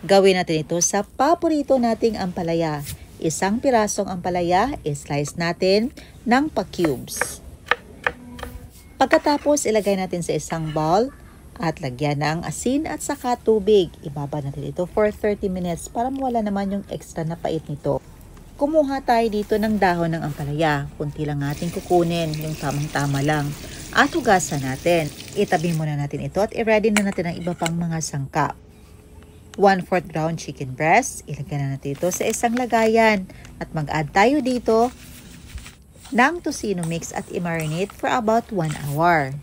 Gawin natin ito sa paborito nating ampalaya. Isang pirasong ampalaya, i-slice natin ng pa-cubes. Pagkatapos, ilagay natin sa isang bowl at lagyan ng asin at saka tubig. Ibaba natin ito for 30 minutes para mawala naman yung extra na pait nito. Kumuha tayo dito ng dahon ng ampalaya. Kunti lang natin kukunin, yung tamang-tama lang. At hugasan natin. Itabi muna natin ito at i-ready na natin ang iba pang mga sangkap. 1/4 ground chicken breast. Ilagay na natin ito sa isang lagayan. At mag-add tayo dito ng tocino mix at i-marinate for about 1 hour.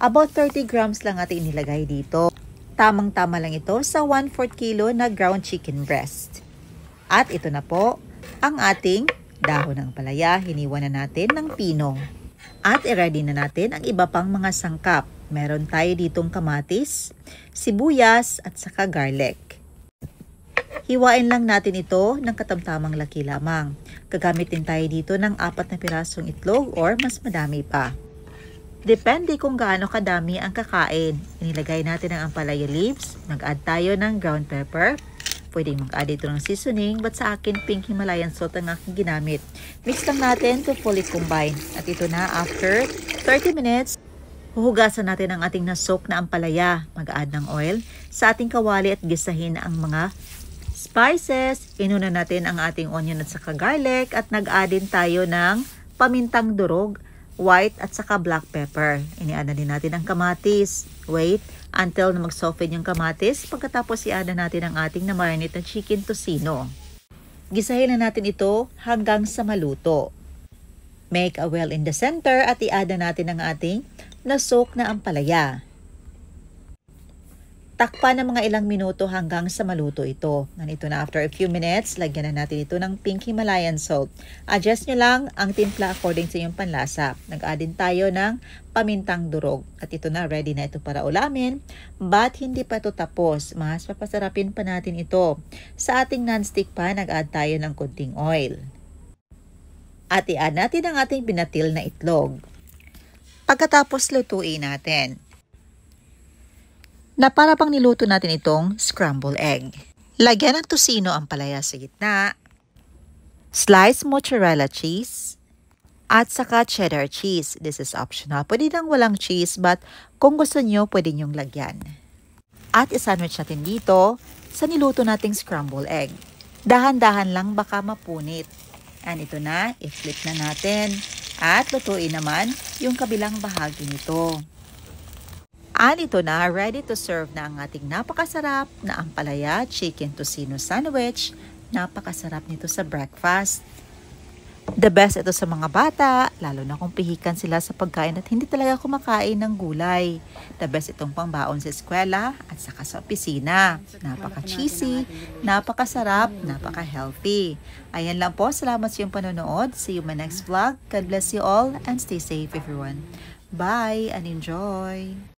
About 30 grams lang ating inilagay dito. Tamang-tama lang ito sa 1/4 kilo na ground chicken breast. At ito na po ang ating dahon ng ampalaya. Hiniwa na natin ng pino. At i-ready na natin ang iba pang mga sangkap. Meron tayo ditong kamatis, sibuyas at saka garlic. Hiwain lang natin ito ng katamtamang laki lamang. Gagamitin tayo dito ng 4 na pirasong itlog or mas madami pa. Depende kung gaano kadami ang kakain. Inilagay natin ang ampalaya leaves. Mag-add tayo ng ground pepper. Pwedeng mag-add ito ng seasoning, but sa akin pink Himalayan salt ang aking ginamit. Mix lang natin to fully combine. At ito na, after 30 minutes, huhugasan natin ang ating na-soak na ampalaya. Mag-add ng oil sa ating kawali at gisahin ang mga spices. Inuna natin ang ating onion at saka garlic at nag-add din tayo ng pamintang durog, white at saka black pepper. Ini-add na din natin ang kamatis. Wait until na mag-soften yung kamatis. Pagkatapos i-add na natin ang ating na-marinate na chicken tocino. Gisahin na natin ito hanggang sa maluto. Make a well in the center at i-add na natin ang ating na-soak na ampalaya. Takpan ng mga ilang minuto hanggang sa maluto ito. Nandito na after a few minutes, lagyan na natin ito ng pink Himalayan salt. Adjust nyo lang ang timpla according sa iyong panlasa. Nag-add din tayo ng pamintang durog. At ito na, ready na ito para ulamin. But hindi pa ito tapos. Mas papasarapin pa natin ito. Sa ating non-stick pan, nag-add tayo ng kunting oil. At i-add natin ang ating binatil na itlog. Pagkatapos lutuin natin. Na para pang niluto natin itong scrambled egg. Lagyan ng tocino ang ampalaya sa gitna, sliced mozzarella cheese, at saka cheddar cheese. This is optional. Pwede nang walang cheese, but kung gusto nyo, pwede nyong lagyan. At isandwich natin dito sa niluto nating scrambled egg. Dahan-dahan lang baka mapunit. And ito na, i-flip na natin. At lutuin naman yung kabilang bahagi nito. At ito na, ready to serve na ang ating napakasarap na ampalaya chicken tocino sandwich. Napakasarap nito sa breakfast. The best ito sa mga bata, lalo na kung pihikan sila sa pagkain at hindi talaga kumakain ng gulay. The best itong pangbaon sa eskwela at saka sa opisina. Napaka-cheesy, napakasarap, napaka-healthy. Ayan lang po, salamat sa iyong panonood. See you in my next vlog. God bless you all and stay safe everyone. Bye and enjoy!